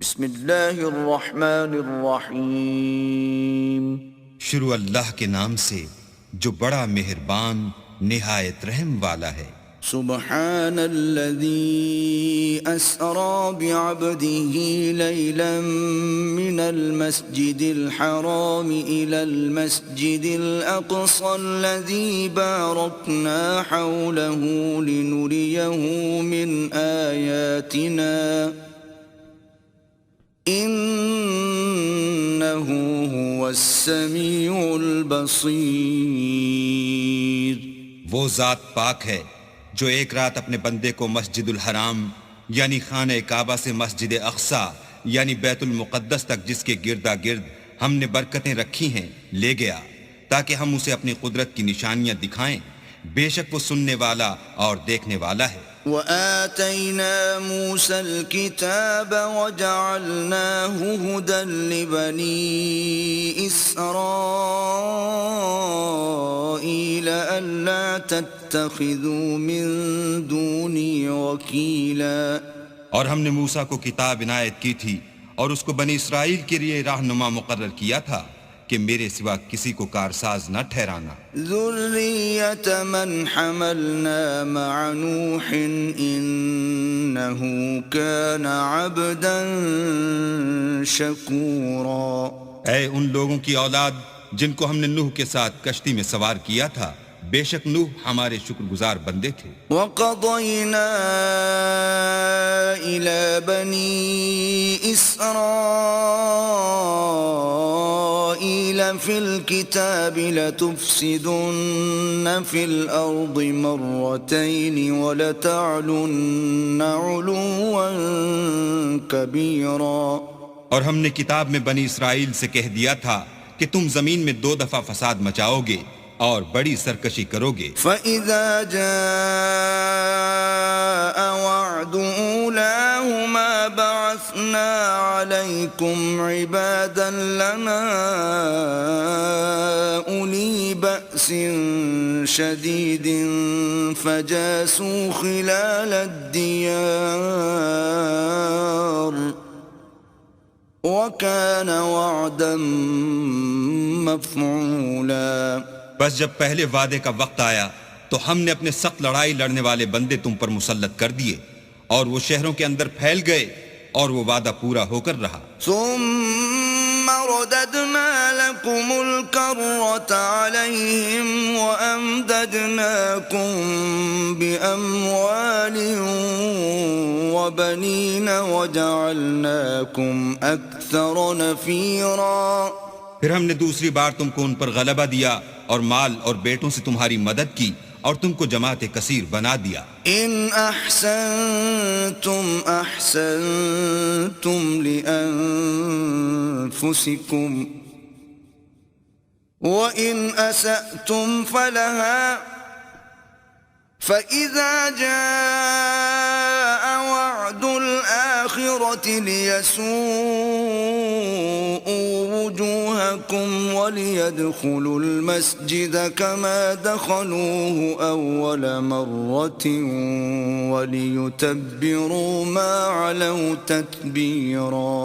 بسم اللہ الرحمن الرحیم۔ شروع اللہ کے نام سے جو بڑا مہربان نہایت رحم والا ہے۔ سبحان الذي أسرى بعبده ليلا من المسجد الحرام إلى المسجد الأقصى الذي باركنا حوله لنريه من آياتنا إنه هو السميع البصير۔ وہ ذات پاک ہے جو ایک رات اپنے بندے کو مسجد الحرام یعنی خانہ کعبہ سے مسجد اقصی یعنی بیت المقدس تک جس کے گردا گرد ہم نے برکتیں رکھی ہیں لے گیا تاکہ ہم اسے اپنی قدرت کی نشانیاں دکھائیں۔ بے شک وہ سننے والا اور دیکھنے والا ہے۔ وآتينا موسى الكتاب وجعلناه هدى لبني إسرائيل ألا تتخذوا من دوني وكيلا۔ اور ہم نے موسیٰ کو کتاب عنایت کی تھی اور اس کو بنی اسرائیل کے لیے رہنما مقرر کیا تھا کہ میرے سوا کسی کو کارساز نہ ٹھہرانا۔ ذریۃ من حملنا مع نوح انہ کان عبدا شکورا۔ اے ان لوگوں کی اولاد جن کو ہم نے نوح کے ساتھ کشتی میں سوار کیا تھا، بے شک نوح ہمارے شکر گزار بندے تھے۔ وَقَضَيْنَا إِلَى بَنِي إِسْرَائِيلَ فِي الْكِتَابِ لَتُفْسِدُنَّ فِي الْأَرْضِ مَرَّتَيْنِ وَلَتَعْلُنَّ عُلُوًّا كَبِيرًا۔ اور ہم نے کتاب میں بنی اسرائیل سے کہہ دیا تھا کہ تم زمین میں 2 دفعہ فساد مچاؤ گے اور بڑی سرکشی کرو گے۔ فَإِذَا جَاءَ وَعْدُ أُولَاهُمَا بَعَثْنَا عَلَيْكُمْ عِبَادًا لَنَا أُولِي بَأْسٍ شَدِيدٍ فَجَاسُوا خِلَالَ الدِّيَارِ وَكَانَ وَعْدًا مَفْعُولًا۔ بس جب پہلے وعدے کا وقت آیا تو ہم نے اپنے سخت لڑائی لڑنے والے بندے تم پر مسلط کر دیے اور وہ شہروں کے اندر پھیل گئے اور وہ وعدہ پورا ہو کر رہا۔ ثم رددنا لكم الكرة عليهم وأمددناكم بأموال وبنين وجعلناكم أكثر نفيرا۔ پھر ہم نے دوسری بار تم کو ان پر غلبہ دیا اور مال اور بیٹوں سے تمہاری مدد کی اور تم کو جماعت کثیر بنا دیا۔ ان احسنتم احسنتم لانفسکم وان اسأتم فلها فإذا جاء وعد الآخرة ليسوءوا وجوهكم وليدخلوا المسجد كما دخلوه أول مرة وليتبروا ما علوا تتبيرا۔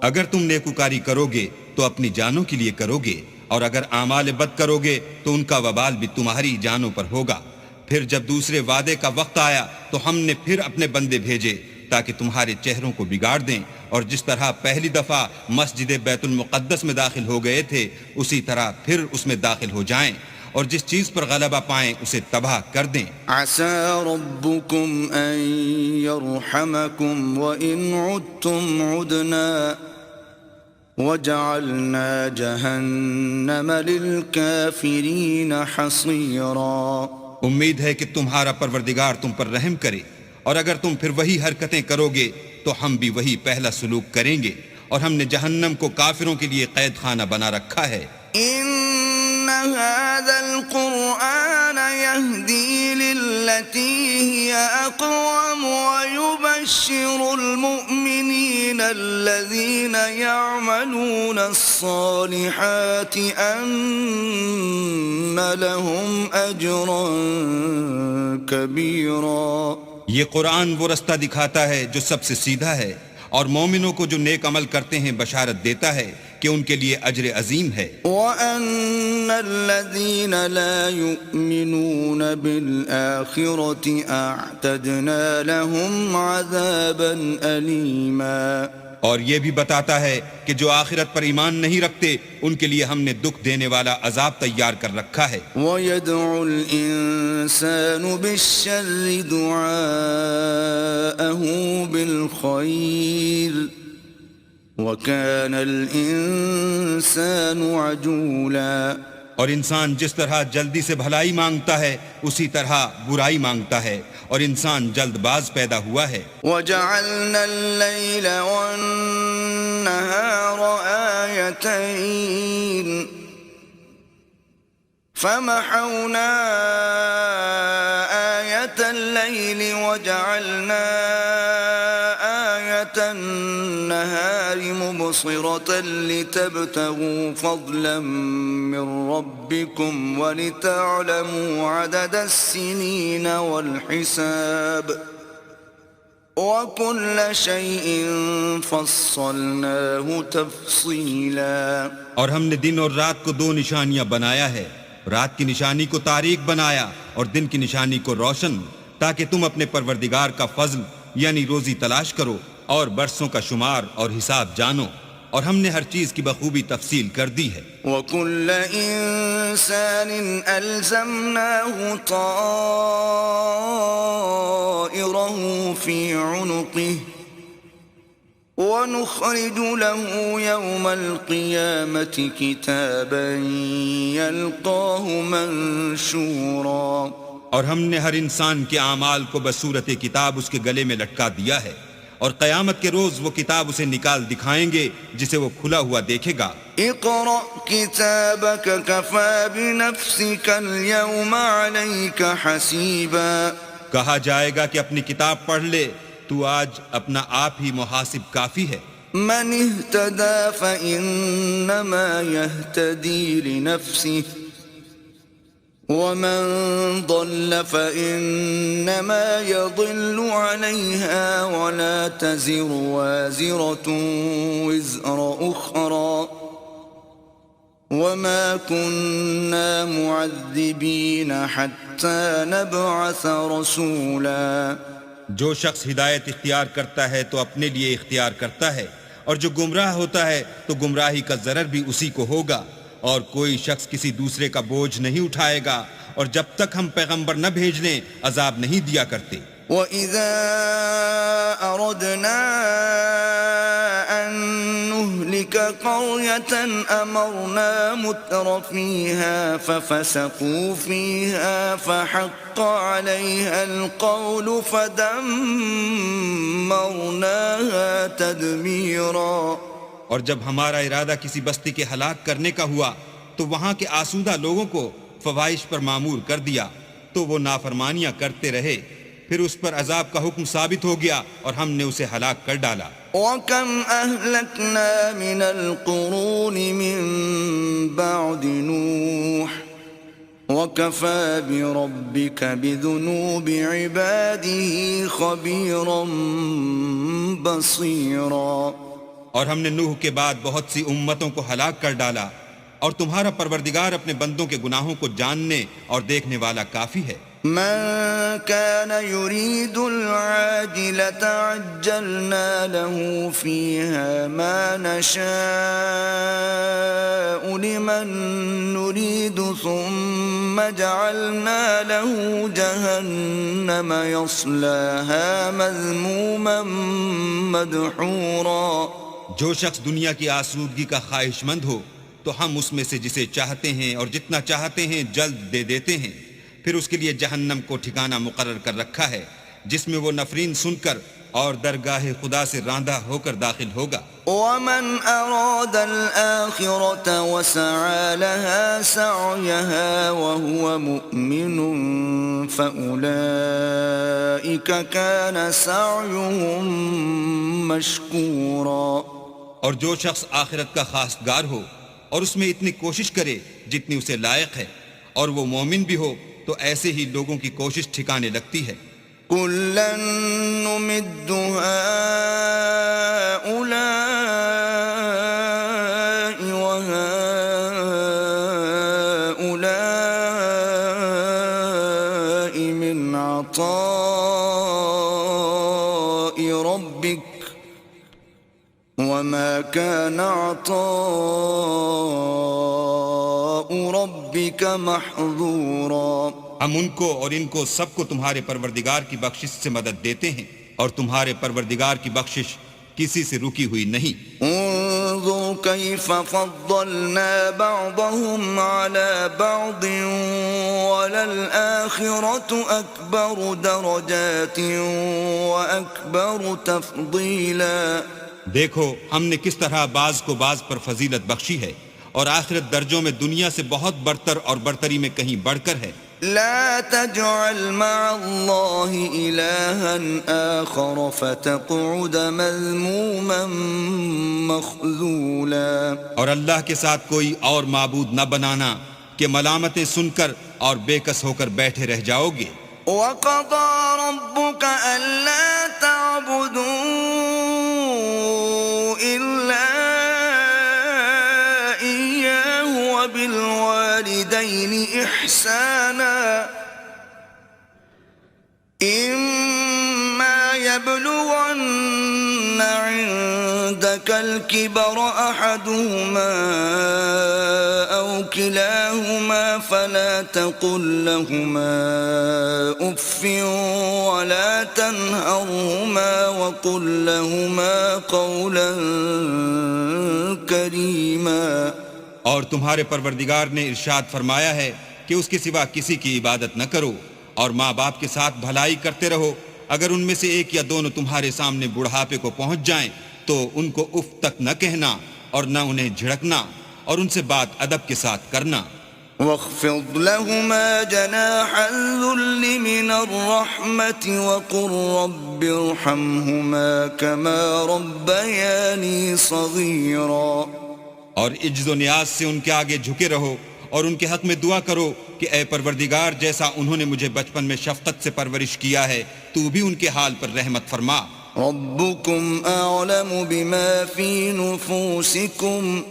اگر تم نیکوکاری کرو گے تو اپنی جانوں کے لیے کرو گے اور اگر اعمال بد کرو گے تو ان کا وبال بھی تمہاری جانوں پر ہوگا۔ پھر جب دوسرے وعدے کا وقت آیا تو ہم نے پھر اپنے بندے بھیجے تاکہ تمہارے چہروں کو بگاڑ دیں، اور جس طرح پہلی دفعہ مسجد بیت المقدس میں داخل ہو گئے تھے اسی طرح پھر اس میں داخل ہو جائیں، اور جس چیز پر غلبہ پائیں اسے تباہ کر دیں۔ عسى ربكم أن يرحمكم وإن عدتم عدنا وجعلنا جهنم للكافرين حصيرا۔ امید ہے کہ تمہارا پروردگار تم پر رحم کرے، اور اگر تم پھر وہی حرکتیں کرو گے تو ہم بھی وہی پہلا سلوک کریں گے، اور ہم نے جہنم کو کافروں کے لیے قید خانہ بنا رکھا ہے۔ ان هذا القرآن يهدي للتي هي اقوم ويبشر المؤمنين الذين يعملون الصالحات ان لهم اجرا كبيرا۔ یہ قرآن وہ رستہ دکھاتا ہے جو سب سے سیدھا ہے، اور مومنوں کو جو نیک عمل کرتے ہیں بشارت دیتا ہے کہ ان کے لیے اجر عظیم ہے. وَأَنَّ الَّذِينَ لَا يُؤْمِنُونَ بِالْآخِرَةِ أَعْتَدْنَا لَهُمْ عَذَابًا أَلِيمًا. اور یہ بھی بتاتا ہے کہ جو آخرت پر ایمان نہیں رکھتے ان کے لیے ہم نے دکھ دینے والا عذاب تیار کر رکھا ہے. وَيَدْعُ الْإِنسَانُ بِالشَّرِّ دُعَاءَهُ بِالْخَيْرِ وَكَانَ الْإِنسَانُ عَجُولًا. اور انسان جس طرح جلدی سے بھلائی مانگتا ہے اسی طرح برائی مانگتا ہے اور انسان جلد باز پیدا ہوا ہے. وَجَعَلْنَا اللَّيْلَ وَالنَّهَارَ آيَتَيْنِ فَمَحَوْنَا آيَةَ اللَّيْلِ وَجَعَلْنَا آيَةَ النَّهَارِ مُبْصِرَةً لِتَبْتَغُوا فَضْلًا مِّن رَّبِّكُمْ وَلِتَعْلَمُوا عَدَدَ السِّنِينَ وَالْحِسَابَ وَكُلَّ شَيْءٍ فَصَّلْنَاهُ تَفْصِيلًا. اور ہم نے دن اور رات کو دو نشانیاں بنایا ہے، رات کی نشانی کو تاریک بنایا اور دن کی نشانی کو روشن، تاکہ تم اپنے پروردگار کا فضل یعنی روزی تلاش کرو اور برسوں کا شمار اور حساب جانو، اور ہم نے ہر چیز کی بخوبی تفصیل کر دی ہے. وَكُلَّ إِنسَانٍ أَلْزَمْنَاهُ طَائِرَهُ فِي عُنُقِهِ وَنُخْرِجُ لَهُ يَوْمَ الْقِيَامَةِ كِتَابًا يَلْقَاهُ مَنشُورًا. اور ہم نے ہر انسان کے اعمال کو بصورت کتاب اس کے گلے میں لٹکا دیا ہے، اور قیامت کے روز وہ کتاب اسے نکال دکھائیں گے جسے وہ کھلا ہوا دیکھے گا. اقرأ كتابك كفى بنفسك اليوم عليك حسيبا. کہا جائے گا کہ اپنی کتاب پڑھ لے، تو آج اپنا آپ ہی محاسب کافی ہے. من اهتدى فإنما يهتدي لنفسه ومن ضل فإنما يضل عليها ولا تزر وازرة وزر أخرى وما كنا معذبين حتى نبعث رسولا. جو شخص ہدایت اختیار کرتا ہے تو اپنے لیے اختیار کرتا ہے، اور جو گمراہ ہوتا ہے تو گمراہی کا ضرر بھی اسی کو ہوگا، اور کوئی شخص کسی دوسرے کا بوجھ نہیں اٹھائے گا، اور جب تک ہم پیغمبر نہ بھیج لیں عذاب نہیں دیا کرتے. وَإِذَا أَرَدْنَا أَن نُّهْلِكَ قَرْيَةً أَمَرْنَا مُتْرَ فِيهَا فَفَسَقُوا فِيهَا فَحَقَّ عَلَيْهَا الْقَوْلُ فَدَمَّرْنَاهَا تَدْمِيرًا. اور جب ہمارا ارادہ کسی بستی کے ہلاک کرنے کا ہوا تو وہاں کے آسودہ لوگوں کو فواحش پر معمور کر دیا، تو وہ نافرمانیاں کرتے رہے، پھر اس پر عذاب کا حکم ثابت ہو گیا اور ہم نے اسے ہلاک کر ڈالا. وَكَمْ أَهْلَكْنَا مِنَ الْقُرُونِ مِن بَعْدِ نُوحٍ وَكَفَى بِرَبِّكَ بِذُنُوبِ عِبَادِهِ خَبِيرًا بَصِيرًا. اور ہم نے نوح کے بعد بہت سی امتوں کو ہلاک کر ڈالا، اور تمہارا پروردگار اپنے بندوں کے گناہوں کو جاننے اور دیکھنے والا کافی ہے. من كان يريد العاجلة عجلنا له فيها ما نشاء لمن نريد ثم جعلنا له جهنم يصلاها مذموما مدحورا. جو شخص دنیا کی آسودگی کا خواہش مند ہو تو ہم اس میں سے جسے چاہتے ہیں اور جتنا چاہتے ہیں جلد دے دیتے ہیں، پھر اس کے لیے جہنم کو ٹھکانہ مقرر کر رکھا ہے جس میں وہ نفرین سن کر اور درگاہ خدا سے راندہ ہو کر داخل ہوگا. وَمَنْ أَرَادَ الْآخِرَةَ وَسَعَى لَهَا سَعْيَهَا وَهُوَ مُؤْمِنٌ فَأُولَئِكَ كَانَ سَعْيُهُمْ مَشْكُورًا. اور جو شخص آخرت کا خواستگار ہو اور اس میں اتنی کوشش کرے جتنی اسے لائق ہے اور وہ مومن بھی ہو تو ایسے ہی لوگوں کی کوشش ٹھکانے لگتی ہے. كُلًّا نُمِدُّ هَؤُلَاءِ وهؤلاء من عطاء ربك وما كان عطاء ربك محظورا. ہم ان کو اور ان کو سب کو تمہارے پروردگار کی بخشش سے مدد دیتے ہیں اور تمہارے پروردگار کی بخشش کسی سے رکی ہوئی نہیں. انظر كيف فضلنا بعضهم على بعض وللآخرة أكبر درجات وأكبر تفضيلا. دیکھو ہم نے کس طرح بعض کو بعض پر فضیلت بخشی ہے اور آخرت درجوں میں دنیا سے بہت برتر اور برتری میں کہیں بڑھ کر ہے. لا تجعل مع الله إلها آخر فتقعد مذموما مخذولا. اور اللہ کے ساتھ کوئی اور معبود نہ بنانا کہ ملامتیں سن کر اور بے کس ہو کر بیٹھے رہ جاؤ گے. وقضى ربك ألا تعبدوا إلا إياه وبالوالدين إحسانا إما يبلغن عندك الكبر أحدهما أو كلاهما فلا تقل لهما أف ولا تنهرهما وقل لهما قولا كريما. اور تمہارے پروردگار نے ارشاد فرمایا ہے کہ اس کے سوا کسی کی عبادت نہ کرو اور ماں باپ کے ساتھ بھلائی کرتے رہو. اگر ان میں سے ایک یا دونوں تمہارے سامنے بڑھاپے کو پہنچ جائیں تو ان کو اف تک نہ کہنا اور نہ انہیں جھڑکنا اور ان سے بات ادب کے ساتھ کرنا. واخفض لهما جناح الذل من الرحمة وقل رب ارحمهما كما ربياني صغيرا. اور عجز و نیاز سے ان کے آگے جھکے رہو اور ان کے حق میں دعا کرو کہ اے پروردگار جیسا انہوں نے مجھے بچپن میں شفقت سے پرورش کیا ہے تو بھی ان کے حال پر رحمت فرما. ربكم أعلم بما في نفوسكم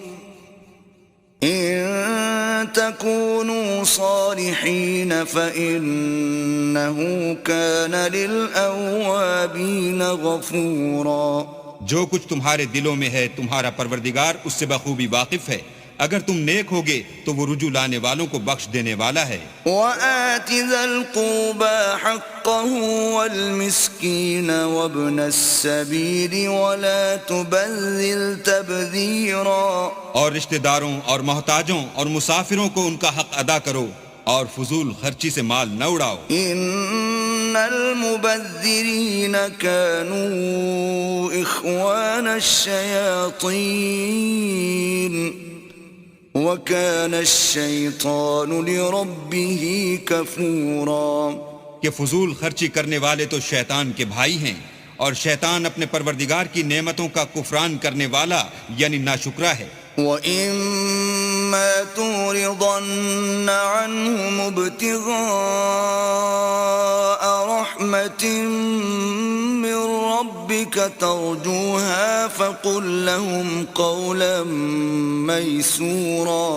إن تكونوا صالحين فإنه كان للأوابين غفورا. جو کچھ تمہارے دلوں میں ہے تمہارا پروردگار اس سے بخوبی واقف ہے. اگر تم نیک ہوگے تو وہ رجوع لانے والوں کو بخش دینے والا ہے. وآت ذا القربى حقه والمسكين وابن السبيل ولا تبذر تبذيرا. اور رشتہ داروں اور محتاجوں اور مسافروں کو ان کا حق ادا کرو اور فضول خرچی سے مال نہ اڑاؤ. ان المبذرین كانوا اخوان الشیاطین وَكَانَ الشَّيْطَانُ لِرَبِّهِ كَفُورًا. کہ فضول خرچی کرنے والے تو شیطان کے بھائی ہیں اور شیطان اپنے پروردگار کی نعمتوں کا کفران کرنے والا یعنی ناشکرا ہے. وَإِمَّا تُعْرِضَنَّ عَنْهُمُ ابْتِغَاءَ رَحْمَةٍ مِّن رَّبِّكَ تَرْجُوهَا فَقُل لَّهُمْ قَوْلًا مَّيْسُورًا.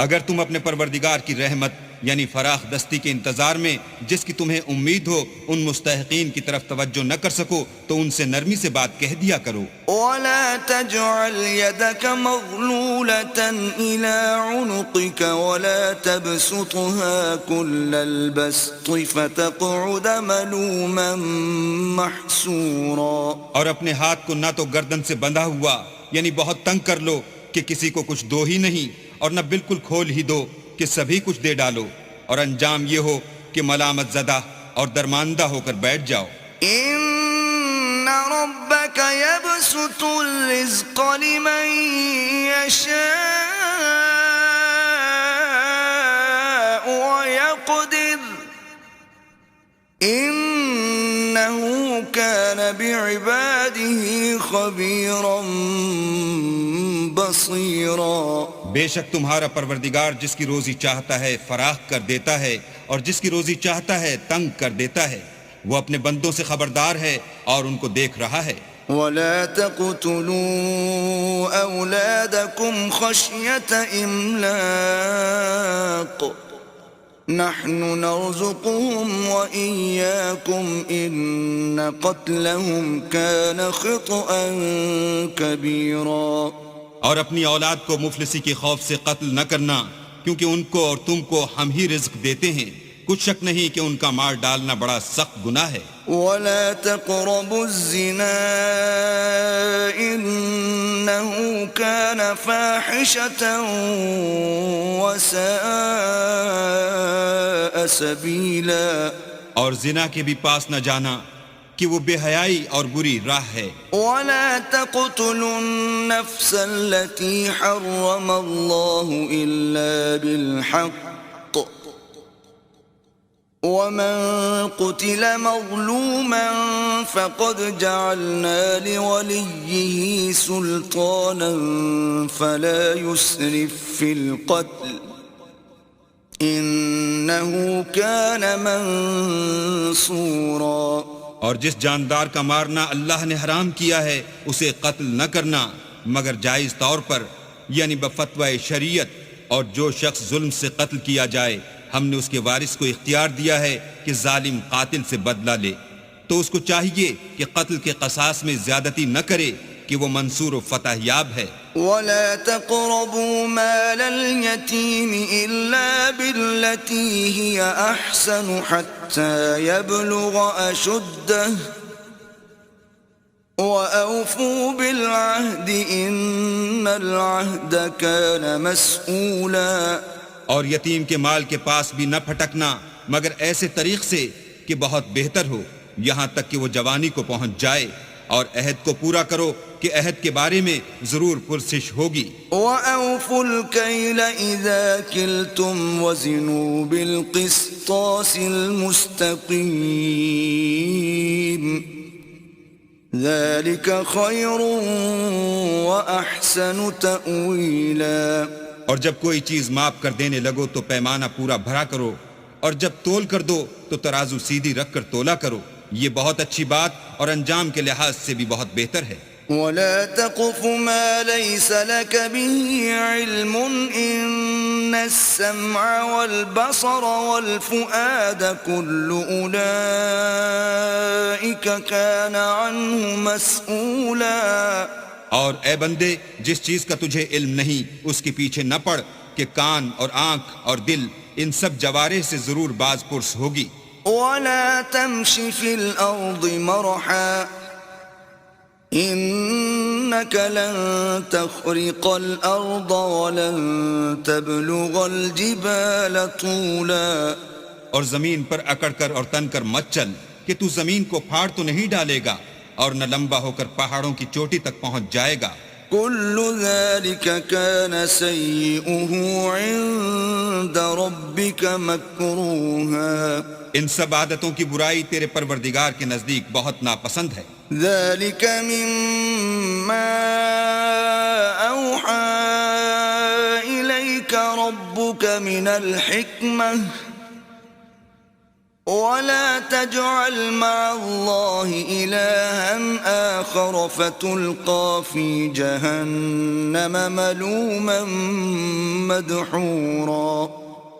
اگر تم اپنے پروردگار کی رحمت یعنی فراخ دستی کے انتظار میں جس کی تمہیں امید ہو ان مستحقین کی طرف توجہ نہ کر سکو تو ان سے نرمی سے بات کہہ دیا کرو. وَلَا تَجْعَلْ يَدَكَ مَغْلُولَةً إِلَىٰ عُنُقِكَ وَلَا تَبْسُطْهَا كُلَّ الْبَسْطِ فَتَقْعُدَ مَلُومًا مَّحْسُورًا. اور اپنے ہاتھ کو نہ تو گردن سے بندھا ہوا یعنی بہت تنگ کر لو کہ کسی کو کچھ دو ہی نہیں اور نہ بالکل کھول ہی دو کہ سبھی کچھ دے ڈالو اور انجام یہ ہو کہ ملامت زدہ اور درماندہ ہو کر بیٹھ جاؤ. ان ربك يبسط الرزق لمن يشاء ويقدر انه كان بعباده خبيرا بصيرا. بے شک تمہارا پروردگار جس کی روزی چاہتا ہے فراخ کر دیتا ہے اور جس کی روزی چاہتا ہے تنگ کر دیتا ہے. وہ اپنے بندوں سے خبردار ہے اور ان کو دیکھ رہا ہے. ولا تقتلوا أولادكم خشية إملاق نحن نرزقهم وإياكم إن قتلهم كان خطأ كبيرا. اور اپنی اولاد کو مفلسی کے خوف سے قتل نہ کرنا، کیونکہ ان کو اور تم کو ہم ہی رزق دیتے ہیں، کچھ شک نہیں کہ ان کا مار ڈالنا بڑا سخت گناہ ہے. ولا تقربوا الزنا إنه كان فاحشة وساء سبيلا. اور زنا کے بھی پاس نہ جانا کہ وہ بے حیائی اور بری راہ ہے. ولا تقتلوا النفس التي حرم الله إلا بالحق ومن قتل مظلوما فقد جعلنا لوليه سلطانا فلا يسرف في القتل إنه كان منصورا. اور جس جاندار کا مارنا اللہ نے حرام کیا ہے اسے قتل نہ کرنا مگر جائز طور پر، یعنی بفتوی شریعت. اور جو شخص ظلم سے قتل کیا جائے ہم نے اس کے وارث کو اختیار دیا ہے کہ ظالم قاتل سے بدلہ لے، تو اس کو چاہیے کہ قتل کے قصاص میں زیادتی نہ کرے کہ وہ منصور و فتح یاب ہے. ولا تقربوا مال اليتيم إلا بالتي هي أحسن حتى يبلغ أشده وأوفوا بالعهد إن العهد كان مسؤولا. اور یتیم کے مال کے پاس بھی نہ پھٹکنا مگر ایسے طریق سے کہ بہت بہتر ہو یہاں تک کہ وہ جوانی کو پہنچ جائے، اور عہد کو پورا کرو کہ عہد کے بارے میں ضرور پرسش ہوگی. وَأَوْفُوا الْكَيْلَ إِذَا كِلْتُمْ وَزِنُوا بِالْقِسْطَاسِ الْمُسْتَقِيمِ ذَلِكَ خَيْرٌ وَأَحْسَنُ تَأْوِيلًا. اور جب کوئی چیز ماپ کر دینے لگو تو پیمانہ پورا بھرا کرو، اور جب تول کر دو تو ترازو سیدھی رکھ کر تولا کرو، یہ بہت اچھی بات اور انجام کے لحاظ سے بھی بہت بہتر ہے. ولا تقف ما ليس لك به علم إن السمع والبصر والفؤاد كل أولئك كان عنه مسؤولا. اور اے بندے جس چیز کا تجھے علم نہیں اس کے پیچھے نہ پڑ کہ کان اور آنکھ اور دل ان سب جوارح سے ضرور باز پرس ہوگی. ولا تمش في الأرض مرحا إنك لن تخرق الأرض ولن تبلغ الجبال طولا. اور زمین پر اکڑ کر اور تن کر مت چل کہ تو زمین کو پھاڑ تو نہیں ڈالے گا اور نہ لمبا ہو کر پہاڑوں کی چوٹی تک پہنچ جائے گا. كل ذلك كان سيئه عند ربك مكروها. ان سب عادتوں کی برائی تیرے پروردگار کے نزدیک بہت ناپسند ہے. ذلك مما أوحى إليك ربك من الحكمة ولا تجعل مع الله إلها آخر فتلقى في جهنم ملوما مدحورا.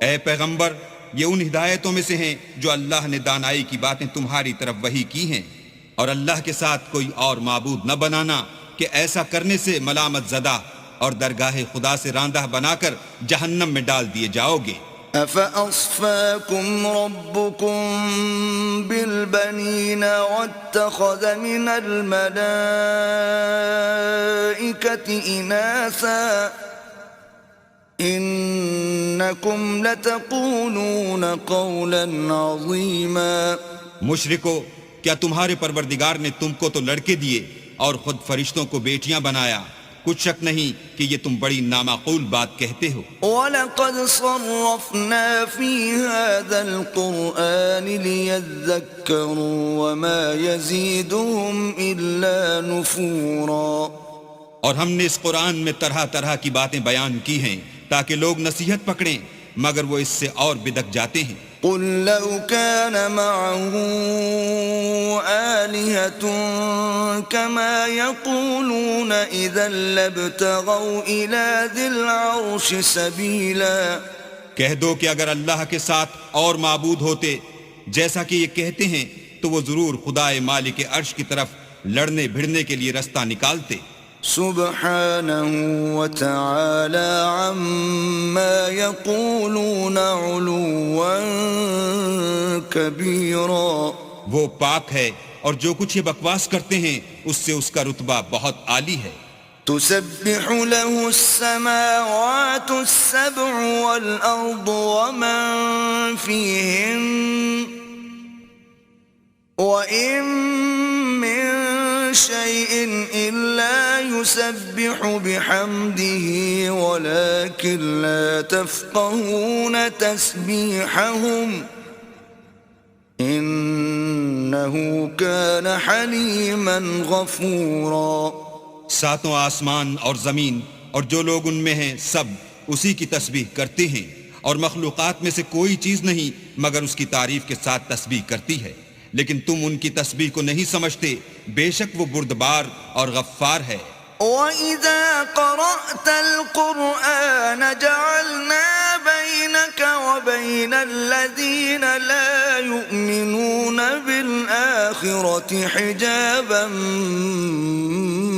اے پیغمبر یہ ان ہدایتوں میں سے ہیں جو اللہ نے دانائی کی باتیں تمہاری طرف وحی کی ہیں، اور اللہ کے ساتھ کوئی اور معبود نہ بنانا کہ ایسا کرنے سے ملامت زدہ اور درگاہ خدا سے راندہ بنا کر جہنم میں ڈال دیے جاؤ گے. أَفَأَصْفَاكُمْ رَبُّكُمْ بِالْبَنِينَ وَاتَّخَذَ مِنَ الْمَلَائِكَةِ إِنَاثًا إِنَّكُمْ لَتَقُولُونَ قَوْلًا عَظِيمًا. مشرکو کیا تمہارے پروردگار نے تم کو تو لڑکے دیے اور خود فرشتوں کو بیٹیاں بنایا؟ کچھ شک نہیں کہ یہ تم بڑی نامعقول بات کہتے ہو. وَلَقَدْ صَرَّفْنَا فِي هَذَا الْقُرْآنِ لِيَذَّكَّرُوا وَمَا يَزِيدُهُمْ إِلَّا نُفُورًا. اور ہم نے اس قرآن میں طرح طرح کی باتیں بیان کی ہیں تاکہ لوگ نصیحت پکڑیں، مگر وہ اس سے اور بدک جاتے ہیں. قُلْ لَوْ كَانَ مَعَهُ آلهة كما يقولون إذا لابتغوا إلى ذي العرش سبيلا. کہہ دو کہ اگر اللہ کے ساتھ اور معبود ہوتے جیسا کہ یہ کہتے ہیں تو وہ ضرور خدائے مالک عرش کی طرف لڑنے بھڑنے کے لیے رستہ نکالتے. سبحانه وتعالى عما يقولون علوا كبيرا. وہ پاک ہے اور جو کچھ یہ بکواس کرتے ہیں اس سے اس کا رتبہ بہت عالی ہے. تسبح له السماوات السبع والأرض ومن فيهن وإن من شيء إلا يسبح بحمده ولكن لا تفقهون تسبيحهم إنه كان حليما غفورا. ساتوں آسمان اور زمین اور جو لوگ ان میں ہیں سب اسی کی تسبیح کرتے ہیں اور مخلوقات میں سے کوئی چیز نہیں مگر اس کی تعریف کے ساتھ تسبیح کرتی ہے، لیکن تم ان کی تسبیح کو نہیں سمجھتے. بے شک وہ بردبار اور غفار ہے. وَإِذَا قَرَأْتَ الْقُرْآنَ جَعَلْنَا بَيْنَكَ وَبَيْنَ الَّذِينَ لَا يُؤْمِنُونَ بِالْآخِرَةِ حِجَابًا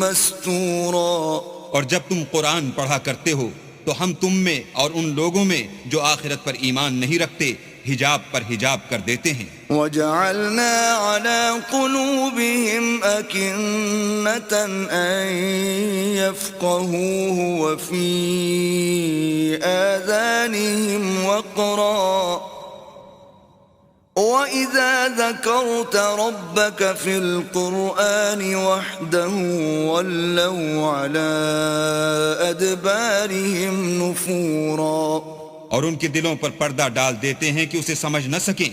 مَسْتُورًا. اور جب تم قرآن پڑھا کرتے ہو تو ہم تم میں اور ان لوگوں میں جو آخرت پر ایمان نہیں رکھتے حجاب پر حجاب کر دیتے ہیں. وَجَعَلْنَا عَلَى قُلُوبِهِمْ أَكِنَّةً أَن يَفْقَهُوهُ وَفِي آذَانِهِمْ وَقْرًا وَإِذَا ذَكَرْتَ رَبَّكَ فِي الْقُرْآنِ وَحْدَهُ وَلَّوْا عَلَى أَدْبَارِهِمْ نُفُورًا. اور ان کے دلوں پر پردہ ڈال دیتے ہیں کہ اسے سمجھ نہ سکیں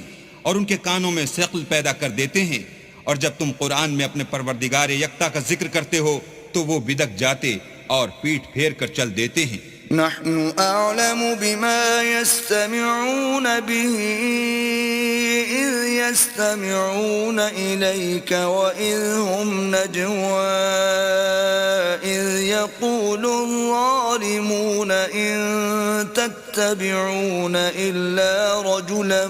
اور ان کے کانوں میں ثقل پیدا کر دیتے ہیں، اور جب تم قرآن میں اپنے پروردگار یکتا کا ذکر کرتے ہو تو وہ بدک جاتے اور پیٹھ پھیر کر چل دیتے ہیں. نحن أعلم بما يستمعون به إذ يستمعون إليك وإذ هم نجوى إذ يقول الظالمون إن تتبعون إلا رجلا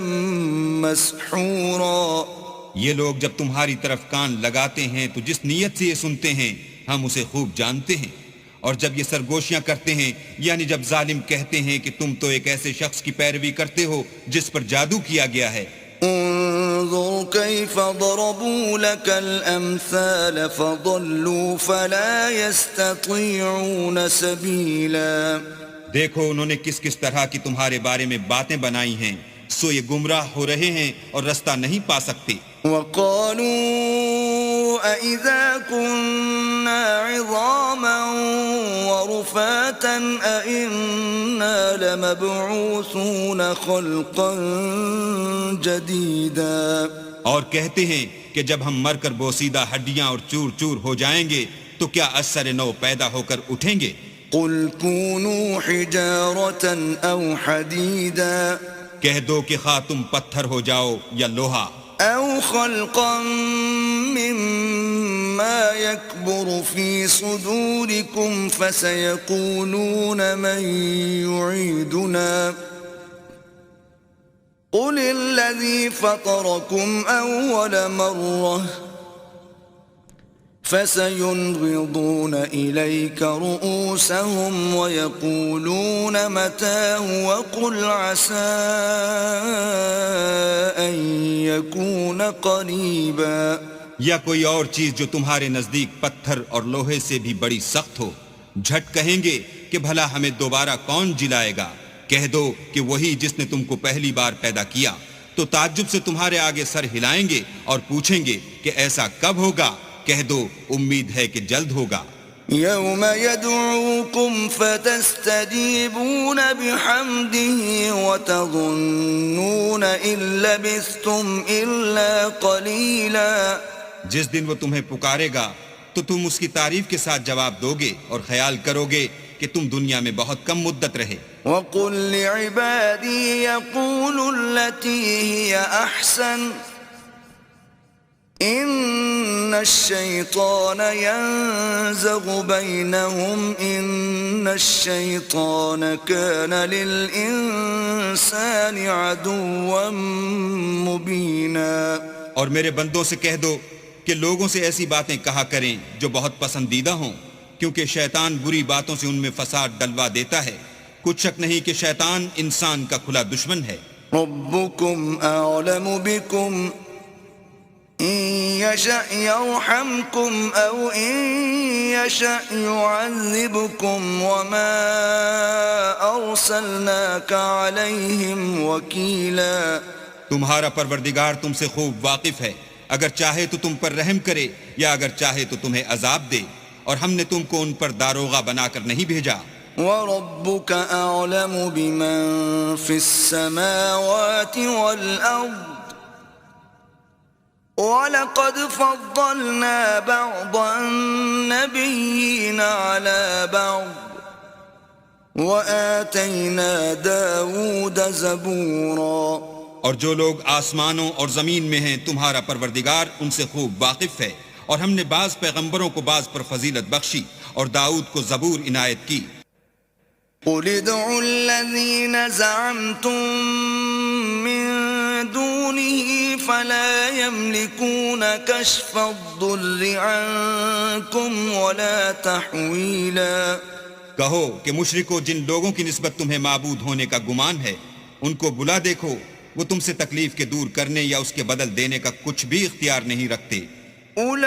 مسحورا. یہ لوگ جب تمہاری طرف کان لگاتے ہیں تو جس نیت سے یہ سنتے ہیں ہم اسے خوب جانتے ہیں، اور جب یہ سرگوشیاں کرتے ہیں یعنی جب ظالم کہتے ہیں کہ تم تو ایک ایسے شخص کی پیروی کرتے ہو جس پر جادو کیا گیا ہے. انظر كيف ضربوا لك الأمثال فضلوا فلا يستطيعون سبيلا. دیکھو انہوں نے کس کس طرح کی تمہارے بارے میں باتیں بنائی ہیں، سو یہ گمراہ ہو رہے ہیں اور رستہ نہیں پا سکتے. وقالوا أإذا كنا عظاما ورفاتا أإنا لمبعوثون خلقا جديدا. اور کہتے ہیں کہ جب ہم مر کر بوسیدہ ہڈیاں اور چور چور ہو جائیں گے تو کیا اثر نو پیدا ہو کر اٹھیں گے. قل كونوا حجارة أو حديدا. کہہ دو کہ خواہ تم پتھر ہو جاؤ یا لوہا. أو خلقا مما يكبر في صدوركم فسيقولون من يعيدنا قل الذي فطركم أول مرة فسينغضون إليك رؤوسهم ويقولون متى وقل عسى أن يكون قريبا. یا کوئی اور چیز جو تمہارے نزدیک پتھر اور لوہے سے بھی بڑی سخت ہو، جھٹ کہیں گے کہ بھلا ہمیں دوبارہ کون جلائے گا. کہہ دو کہ وہی جس نے تم کو پہلی بار پیدا کیا. تو تعجب سے تمہارے آگے سر ہلائیں گے اور پوچھیں گے کہ ایسا کب ہوگا. کہہ دو امید ہے کہ جلد ہوگا. يوم يدعوكم فتستجيبون بحمده وتظنون إن لبثتم إلا قليلا. جس دن وہ تمہیں پکارے گا تو تم اس کی تعریف کے ساتھ جواب دو گے اور خیال کرو گے کہ تم دنیا میں بہت کم مدت رہے. وقل لعبادي يقولوا التي هي أحسن إن الشيطان ينزغ بينهم إن الشيطان كان للإنسان عدوا مبينا۔ اور میرے بندوں سے کہہ دو کہ لوگوں سے ایسی باتیں کہا کریں جو بہت پسندیدہ ہوں، کیونکہ شیطان بری باتوں سے ان میں فساد ڈلوا دیتا ہے۔ کچھ شک نہیں کہ شیطان انسان کا کھلا دشمن ہے۔ ربكم أعلم بكم إن يشأ يرحمكم أو إن يشأ يعذبكم وما أرسلناك عليهم وكيلا۔ تمہارا پروردگار تم سے خوب واقف ہے، اگر چاہے تو تم پر رحم کرے یا اگر چاہے تو تمہیں عذاب دے، اور ہم نے تم کو ان پر داروغہ بنا کر نہیں بھیجا۔ وَرَبُّكَ أَعْلَمُ بِمَن فِي السَّمَاوَاتِ وَالْأَرْضِ وَلَقَدْ فَضَّلْنَا بَعْضَ النَّبِيِّينَ عَلَى بَعْضٍ وَآتَيْنَا دَاوُودَ زَبُورًا۔ اور جو لوگ آسمانوں اور زمین میں ہیں تمہارا پروردگار ان سے خوب واقف ہے، اور ہم نے بعض پیغمبروں کو بعض پر فضیلت بخشی اور داؤد کو زبور عنایت کی۔ قُلِ ادْعُوا الَّذِينَ زَعَمْتُم مِّن دُونِهِ فَلَا يَمْلِكُونَ كَشْفَ الضُّرِّ عَنكُمْ وَلَا تَحْوِيلًا۔ کہو کہ مشرکو، جن لوگوں کی نسبت تمہیں معبود ہونے کا گمان ہے ان کو بلا دیکھو، وہ تم سے تکلیف کے دور کرنے یا اس کے بدل دینے کا کچھ بھی اختیار نہیں رکھتے۔ أولئك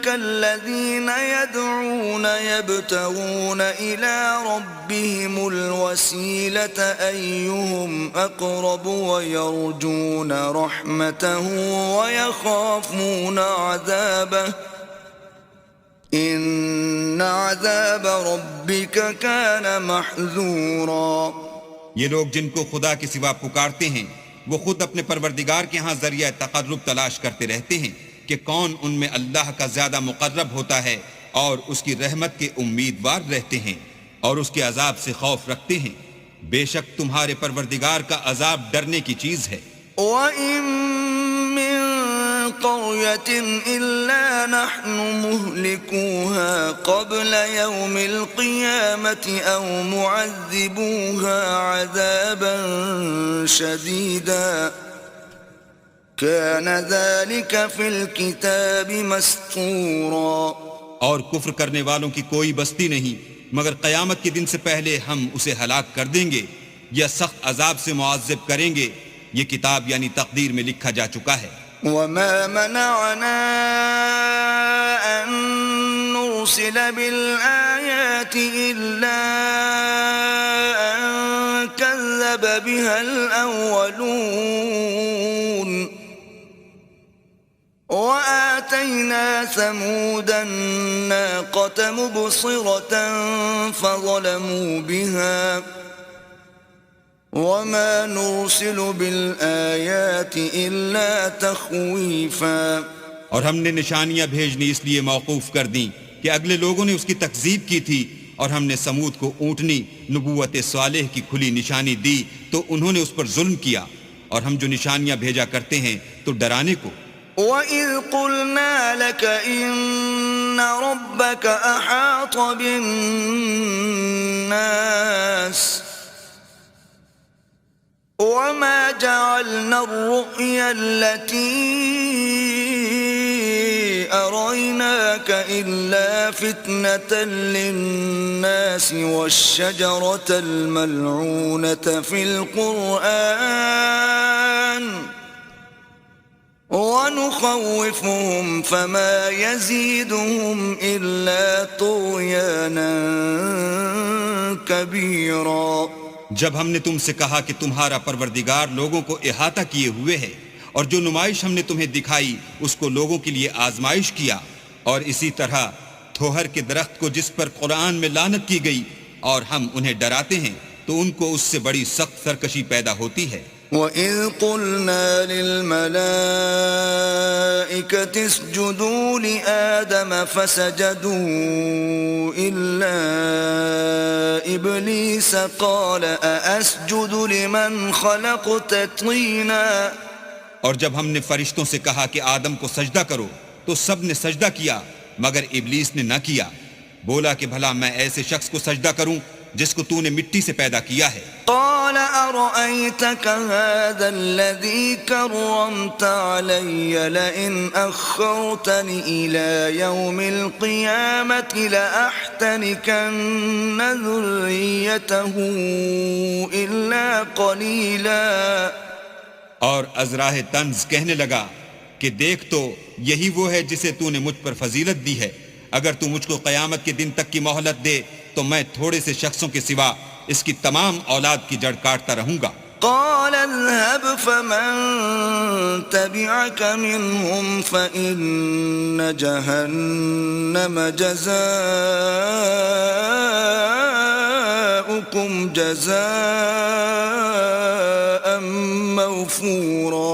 الذين يدعون يبتغون إلى ربهم الوسيلة أيهم أقرب ويرجون رحمته ويخافون عذابه إن عذاب ربك كان محذورا۔ یہ لوگ جن کو خدا کے سوا پکارتے ہیں وہ خود اپنے پروردگار کے ہاں ذریعہ تقرب تلاش کرتے رہتے ہیں کہ کون ان میں اللہ کا زیادہ مقرب ہوتا ہے، اور اس کی رحمت کے امیدوار رہتے ہیں اور اس کے عذاب سے خوف رکھتے ہیں۔ بے شک تمہارے پروردگار کا عذاب ڈرنے کی چیز ہے۔ وَإِن مِّن قَرْيَةٍ إِلَّا نَحْنُ مُهْلِكُوهَا قَبْلَ يَوْمِ الْقِيَامَةِ أَوْ مُعَذِّبُوهَا عَذَابًا شَدِيدًا كَانَ ذَلِكَ فِي الْكِتَابِ مَسْطُورًا۔ اور کفر کرنے والوں کی کوئی بستی نہیں مگر قیامت کے دن سے پہلے ہم اسے ہلاک کر دیں گے یا سخت عذاب سے معذب کریں گے، یہ کتاب یعنی تقدیر میں لکھا جا چکا ہے۔ وَمَا مَنَعَنَا أَن نُّرْسِلَ بِالْآيَاتِ إِلَّا أَن كَذَّبَ بِهَا الْأَوَّلُونَ وَآتَيْنَا ثَمُودَ النَّاقَةَ مُبْصِرَةً فَظَلَمُوا بِهَا وَمَا نُرْسِلُ بِالْآيَاتِ إِلَّا تَخْوِيفًا۔ اور ہم نے نشانیاں بھیجنی اس لیے موقوف کر دیں کہ اگلے لوگوں نے اس کی تکذیب کی تھی، اور ہم نے سمود کو اونٹنی نبوت صالح کی کھلی نشانی دی تو انہوں نے اس پر ظلم کیا، اور ہم جو نشانیاں بھیجا کرتے ہیں تو ڈرانے کو۔ وَإِذْ قُلْنَا لَكَ إِنَّ رَبَّكَ أَحَاطَ بِالنَّاسِ وَمَا جَعَلْنَا الرُّؤْيَا الَّتِي أَرَيْنَاكَ إِلَّا فِتْنَةً لِلنَّاسِ وَالشَّجَرَةَ الْمَلْعُونَةَ فِي الْقُرْآنِ وَنُخَوِّفُهُمْ فَمَا يَزِيدُهُمْ إِلَّا طُغْيَانًا كَبِيرًا۔ جب ہم نے تم سے کہا کہ تمہارا پروردگار لوگوں کو احاطہ کیے ہوئے ہے، اور جو نمائش ہم نے تمہیں دکھائی اس کو لوگوں کے لیے آزمائش کیا، اور اسی طرح تھوہر کے درخت کو جس پر قرآن میں لعنت کی گئی اور ہم انہیں ڈراتے ہیں تو ان کو اس سے بڑی سخت سرکشی پیدا ہوتی ہے۔ وَإِذْ قُلْنَا لِلْمَلَائِكَةِ اسْجُدُوا لِآدَمَ فَسَجَدُوا إِلَّا إِبْلِيسَ قَالَ أَأَسْجُدُ لِمَنْ خَلَقْتَ طِينًا اور جب ہم نے فرشتوں سے کہا کہ آدم کو سجدہ کرو تو سب نے سجدہ کیا مگر ابلیس نے نہ کیا، بولا کہ بھلا میں ایسے شخص کو سجدہ کروں جس کو تو نے مٹی سے پیدا کیا ہے۔ قال أرأيتك هذا الذي كرمت علي لئن أخرتني إلى يوم القيامة لأحتنكن ذريته إلا قليلا۔ اور ازراہ طنز کہنے لگا کہ دیکھ تو یہی وہ ہے جسے تو نے مجھ پر فضیلت دی ہے، اگر تو مجھ کو قیامت کے دن تک کی مہلت دے تو میں تھوڑے سے شخصوں کے سوا اس کی تمام اولاد کی جڑ کاٹتا رہوں گا۔ قال اذهب فمن تبعك منهم فإن جهنم جزاؤكم جزاء موفورا۔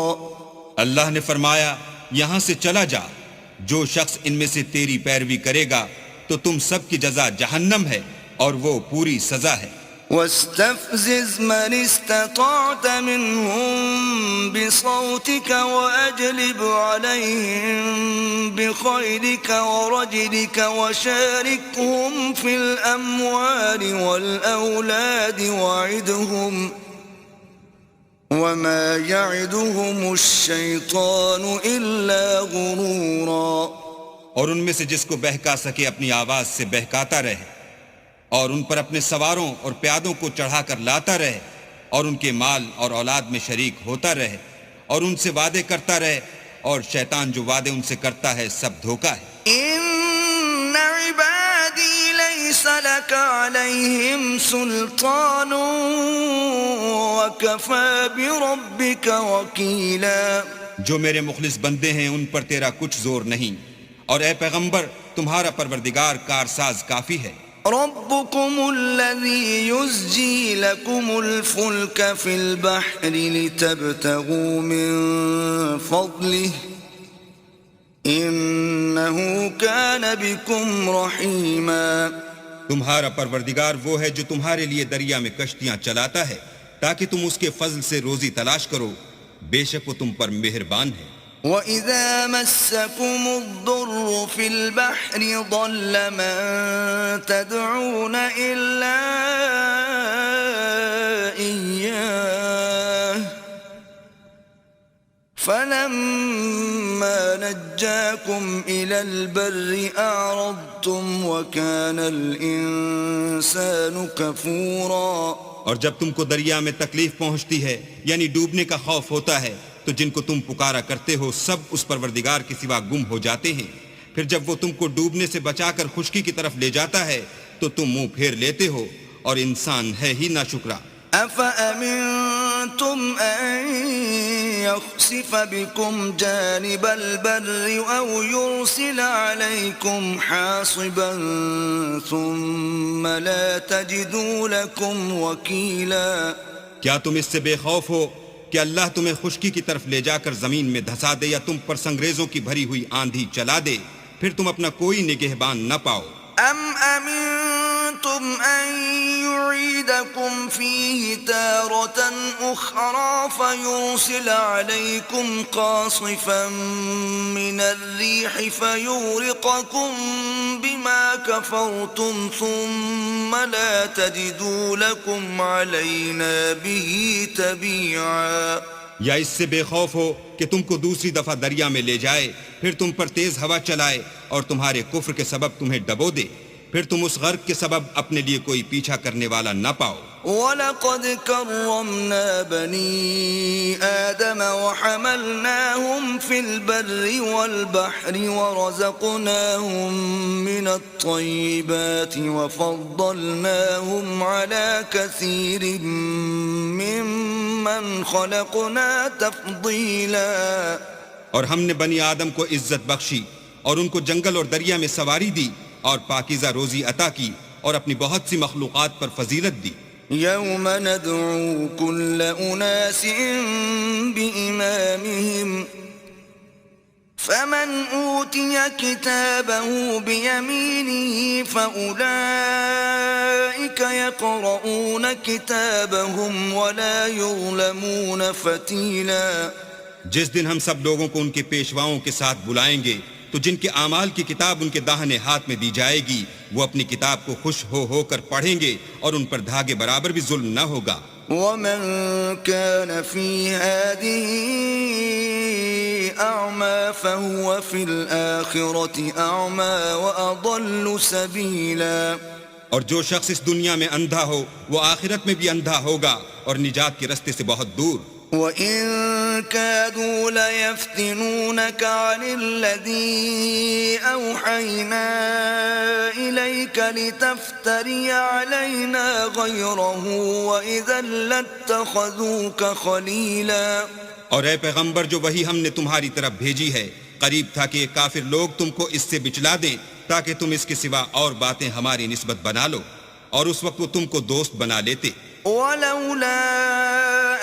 اللہ نے فرمایا یہاں سے چلا جا، جو شخص ان میں سے تیری پیروی کرے گا تو تم سب کی جزا جہنم ہے اور وہ پوری سزا ہے۔ واستفزز من استطعت منهم بصوتك وأجلب عليهم بخيلك ورجلك وشاركهم في الأموال والأولاد وعدهم وما يعدهم الشيطان إلا غرورا۔ اور ان میں سے جس کو بہکا سکے اپنی آواز سے بہکاتا رہے، اور ان پر اپنے سواروں اور پیادوں کو چڑھا کر لاتا رہے، اور ان کے مال اور اولاد میں شریک ہوتا رہے، اور ان سے وعدے کرتا رہے، اور شیطان جو وعدے ان سے کرتا ہے سب دھوکہ ہے۔ ان عبادی لیس لک علیہم سلطان وکفی بربک وکیلا۔ جو میرے مخلص بندے ہیں ان پر تیرا کچھ زور نہیں، اور اے پیغمبر تمہارا پروردگار کارساز کافی ہے۔ ربكم الذي يزجي لكم الفلك في البحر لتبتغوا من فضله إنه كان بكم رحيما۔ تمہارا پروردگار وہ ہے جو تمہارے لیے دریا میں کشتیاں چلاتا ہے تاکہ تم اس کے فضل سے روزی تلاش کرو، بے شک وہ تم پر مہربان ہے۔ وَإِذَا مَسَّكُمُ الضُّرُّ فِي الْبَحْرِ ضَلَّ مَن تَدْعُونَ إِلَّا إِيَّاهُ فَلَمَّا نَجَّاكُمْ إِلَى الْبَرِّ أَعْرَضْتُمْ وَكَانَ الْإِنسَانُ كَفُورًا۔ اور جب تم کو دریا میں تکلیف پہنچتی ہے یعنی ڈوبنے کا خوف ہوتا ہے تو جن کو تم پکارا کرتے ہو سب اس پروردگار کے سوا گم ہو جاتے ہیں، پھر جب وہ تم کو ڈوبنے سے بچا کر خشکی کی طرف لے جاتا ہے تو تم منہ پھیر لیتے ہو، اور انسان ہے ہی ناشکرا۔ أَفَأَمِنْتُمْ أَنْ يَخْسِفَ بِكُمْ جَانِبَ الْبَرِّ أَوْ يُرْسِلَ عَلَيْكُمْ حَاصِبًا ثُمَّ لَا تَجِدُوا لَكُمْ وَكِيلًا۔ کیا تم اس سے بے خوف ہو کہ اللہ تمہیں خشکی کی طرف لے جا کر زمین میں دھسا دے، یا تم پر سنگریزوں کی بھری ہوئی آندھی چلا دے، پھر تم اپنا کوئی نگہبان نہ پاؤ؟ أَمْ أَمِنْتُمْ أَنْ يُعِيدَكُمْ فِيهِ تَارَةً أُخْرَى فَيُرْسِلَ عَلَيْكُمْ قَاصِفًا مِنَ الرِّيحِ فَيُغْرِقَكُمْ بِمَا كَفَرْتُمْ ثُمَّ لَا تَجِدُوا لَكُمْ عَلَيْنَا بِهِ تَبِيعًا۔ یا اس سے بے خوف ہو کہ تم کو دوسری دفعہ دریا میں لے جائے، پھر تم پر تیز ہوا چلائے اور تمہارے کفر کے سبب تمہیں ڈبو دے، پھر تم اس غرق کے سبب اپنے لیے کوئی پیچھا کرنے والا نہ پاؤ۔ وَلَقَدْ كَرَّمْنَا بَنِي آدَمَ وَحَمَلْنَاهُمْ فِي الْبَرِّ وَالْبَحْرِ وَرَزَقْنَاهُمْ مِنَ الطَّيِّبَاتِ وَفَضَّلْنَاهُمْ عَلَى كَثِيرٍ مِّمَّنْ خَلَقْنَا تَفْضِيلًا۔ اور ہم نے بنی آدم کو عزت بخشی اور ان کو جنگل اور دریا میں سواری دی اور پاکیزہ روزی عطا کی اور اپنی بہت سی مخلوقات پر فضیلت دی۔ يَوْمَ نَدْعُو كُلَّ أُنَاسٍ بِإِمَامِهِمْ فَمَنْ أُوتِيَ كِتَابَهُ بِيَمِينِهِ فَأُولَئِكَ يَقْرَؤُونَ كِتَابَهُمْ وَلَا يُظْلَمُونَ فَتِيلًا۔ جس دن ہم سب لوگوں کو ان کے پیشواؤں کے ساتھ بلائیں گے تو جن کے اعمال کی کتاب ان کے داہنے ہاتھ میں دی جائے گی وہ اپنی کتاب کو خوش ہو کر پڑھیں گے اور ان پر دھاگے برابر بھی ظلم نہ ہوگا. ومن كان في هذه أعمى فهو في الآخرة أعمى وأضل سبيلا. اور جو شخص اس دنیا میں اندھا ہو وہ آخرت میں بھی اندھا ہوگا اور نجات کے رستے سے بہت دور. وَإِن كَادُوا لَيَفْتِنُونَكَ عَنِ الَّذِي أَوْحَيْنَا إِلَيْكَ لِتَفْتَرِيَ عَلَيْنَا غَيْرَهُ وَإِذًا لَاتَّخَذُوكَ خَلِيلًا. اور اے پیغمبر جو وہی ہم نے تمہاری طرف بھیجی ہے قریب تھا کہ یہ کافر لوگ تم کو اس سے بچلا دیں تاکہ تم اس کے سوا اور باتیں ہماری نسبت بنا لو اور اس وقت وہ تم کو دوست بنا لیتے. وَلَوْلَا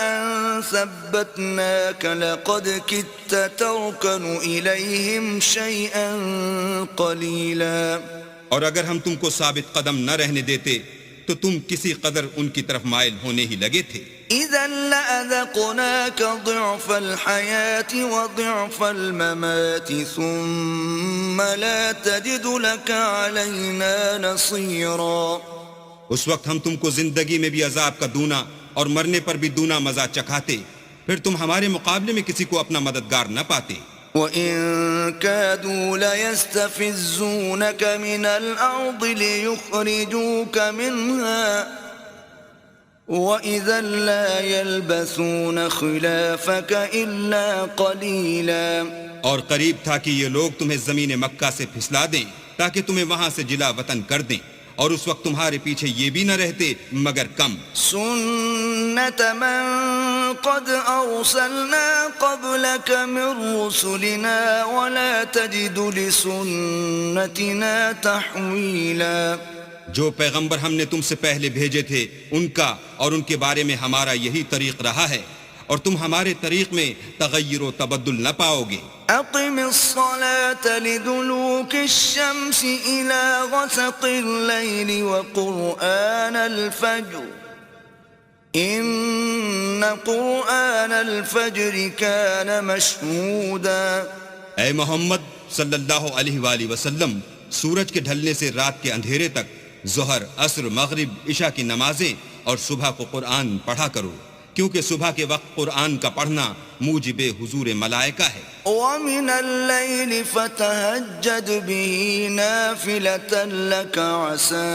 أَن ثَبَّتْنَاكَ لَقَدْ كِدتَّ تَرْكَنُ إِلَيْهِمْ شَيْئًا قَلِيلًا. اور اگر ہم تم کو ثابت قدم نہ رہنے دیتے تو تم کسی قدر ان کی طرف مائل ہونے ہی لگے تھے. إِذًا لَأَذَقْنَاكَ ضِعْفَ الْحَيَاةِ وَضِعْفَ الْمَمَاتِ ثُمَّ لَا تَجِدُ لَكَ عَلَيْنَا نَصِيرًا. اس وقت ہم تم کو زندگی میں بھی عذاب کا دونا اور مرنے پر بھی دونا مزہ چکھاتے پھر تم ہمارے مقابلے میں کسی کو اپنا مددگار نہ پاتے. وَإِن كَادُوا لَيَسْتَفِزُّونَكَ مِنَ الْأَرْضِ لِيُخْرِجُوكَ مِنْهَا وَإِذًا لَا يَلْبَثُونَ خِلَافَكَ إِلَّا قَلِيلًا. اور قریب تھا کہ یہ لوگ تمہیں زمین مکہ سے پھسلا دیں تاکہ تمہیں وہاں سے جلا وطن کر دیں اور اس وقت تمہارے پیچھے یہ بھی نہ رہتے مگر کم. سُنَّةَ مَن قَدْ أَرْسَلْنَا قَبْلَكَ مِن رُّسُلِنَا وَلَا تَجِدُ لِسُنَّتِنَا تَحْوِيلًا. جو پیغمبر ہم نے تم سے پہلے بھیجے تھے ان کا اور ان کے بارے میں ہمارا یہی طریق رہا ہے اور تم ہمارے طریق میں تغیر و تبدل نہ پاؤ گے. أقم الصلاة لدلوك الشمس إلى غسق الليل وقرآن الفجر إن قرآن الفجر كان مشهودا. اے محمد صلی اللہ علیہ وآلہ وسلم سورج کے ڈھلنے سے رات کے اندھیرے تک ظہر عصر مغرب عشاء کی نمازیں اور صبح کو قرآن پڑھا کرو کیونکہ صبح کے وقت قرآن کا پڑھنا موجب حضور ملائکہ ہے. وَمِنَ اللَّيْلِ فَتَهَجَّدْ بِهِ نَافِلَةً لَكَ عَسَىٰ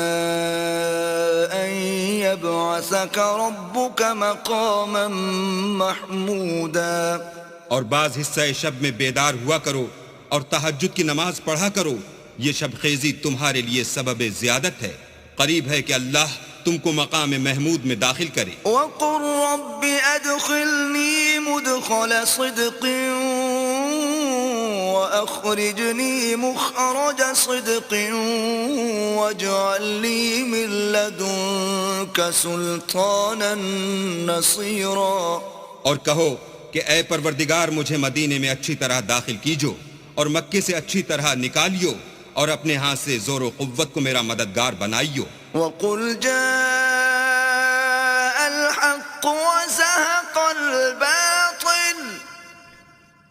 أَن يَبْعَثَكَ رَبُّكَ مَقَامًا مَحْمُودًا. اور بعض حصہ شب میں بیدار ہوا کرو اور تہجد کی نماز پڑھا کرو یہ شب خیزی تمہارے لیے سبب زیادت ہے. قریب ہے کہ اللہ تم کو مقام محمود میں داخل کرے. وَقُلْ رَبِّ أَدْخِلْنِي مُدْخَلَ صِدْقٍ وَأَخْرِجْنِي مُخْرَجَ صِدْقٍ وَاجْعَل لِّي مِن لَّدُنكَ سُلْطَانًا نَّصِيرًا. اور کہو کہ اے پروردگار مجھے مدینے میں اچھی طرح داخل کیجو اور مکے سے اچھی طرح نکالیو اور اپنے ہاتھ سے زور و قوت کو میرا مددگار بنائیو. وَقُلْ جَاءَ الْحَقُّ وَزَهَقَ الْبَاطِلُ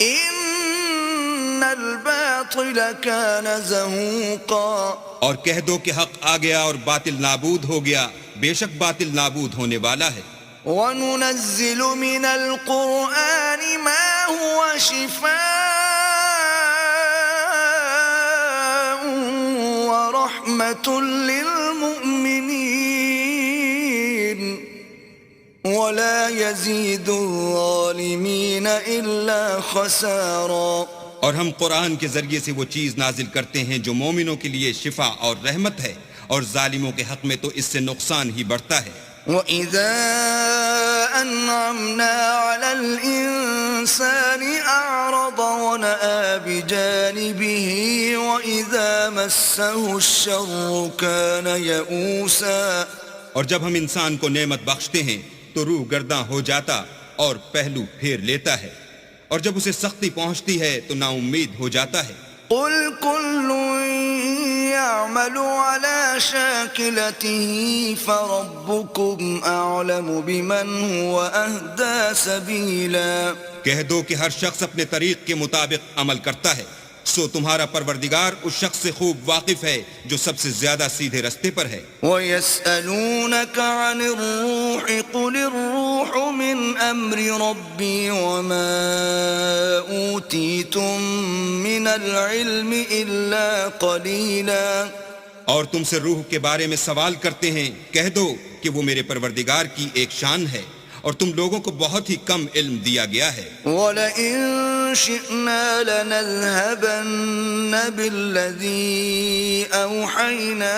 إِنَّ الْبَاطِلَ كَانَ زَهُوقًا. اور کہہ دو کہ حق آ گیا اور باطل نابود ہو گیا بے شک باطل نابود ہونے والا ہے. وَنُنَزِّلُ مِنَ الْقُرْآنِ مَا هُوَ شِفَاءٌ وَرَحْمَةٌ لِّلْمُؤْمِنِينَ وَلَا يَزِيدُ الظَّالِمِينَ إِلَّا خَسَارًا. اور ہم قرآن کے ذریعے سے وہ چیز نازل کرتے ہیں جو مومنوں کے لیے شفا اور رحمت ہے اور ظالموں کے حق میں تو اس سے نقصان ہی بڑھتا ہے. وَإِذَا أَنْعَمْنَا عَلَى الْإِنسَانِ أَعْرَضَ وَنَأَىٰ بِجَانِبِهِ وَإِذَا مَسَّهُ الشَّرُّ كَانَ يَئُوسًا. اور جب ہم انسان کو نعمت بخشتے ہیں تو روح گرداں ہو جاتا اور پہلو پھیر لیتا ہے اور جب اسے سختی پہنچتی ہے تو نا امید ہو جاتا ہے. قُلْ كُلٌّ يَعْمَلُ عَلَى شَاكِلَتِهِ فَرَبُّكُمْ أَعْلَمُ بِمَنْ هُوَ أَهْدَىٰ سَبِيلًا. کہہ دو کہ ہر شخص اپنے طریق کے مطابق عمل کرتا ہے، سو تمہارا پروردگار اس شخص سے خوب واقف ہے جو سب سے زیادہ سیدھے رستے پر ہے۔ وَيَسْأَلُونَكَ عَنِ الرُّوحِ قُلِ الرُّوحُ مِنْ أَمْرِ رَبِّي وَمَا أُوتِيتُم مِّنَ الْعِلْمِ إِلَّا قَلِيلًا۔ اور تم سے روح کے بارے میں سوال کرتے ہیں، کہہ دو کہ وہ میرے پروردگار کی ایک شان ہے اور تم لوگوں کو بہت ہی کم علم دیا گیا ہے۔ وَلَئِن شِئْنَا لَنَذْهَبَنَّ بِالَّذِي أَوْحَيْنَا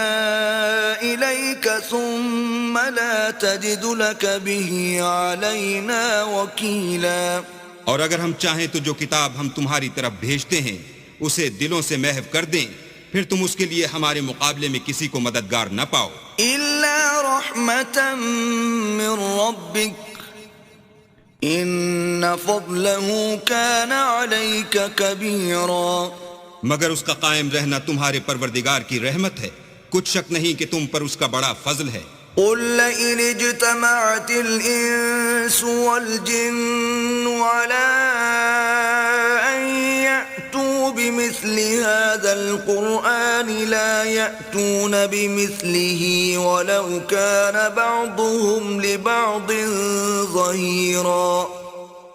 إِلَيْكَ ثُمَّ لَا تَجِدُ لَكَ بِهِ عَلَيْنَا وَكِيلًا۔ اور اگر ہم چاہیں تو جو کتاب ہم تمہاری طرف بھیجتے ہیں اسے دلوں سے محو کر دیں، پھر تم اس کے لیے ہمارے مقابلے میں کسی کو مددگار نہ پاؤ۔ إِلَّا رَحْمَةً مِّن رَّبِّكَ إِنَّ فَضْلَهُ كَانَ عَلَيْكَ كَبِيرًا۔ مگر اس کا قائم رہنا تمہارے پروردگار کی رحمت ہے، کچھ شک نہیں کہ تم پر اس کا بڑا فضل ہے۔ قُل لَّئِنِ اجْتَمَعَتِ الْإِنسُ وَالْجِنُّ عَلَىٰ أَن يَأْتُوا بِمِثْلِ هَٰذَا الْقُرْآنِ لَا يَأْتُونَ بِمِثْلِهِ وَلَوْ كَانَ بَعْضُهُمْ لِبَعْضٍ ظَهِيرًا۔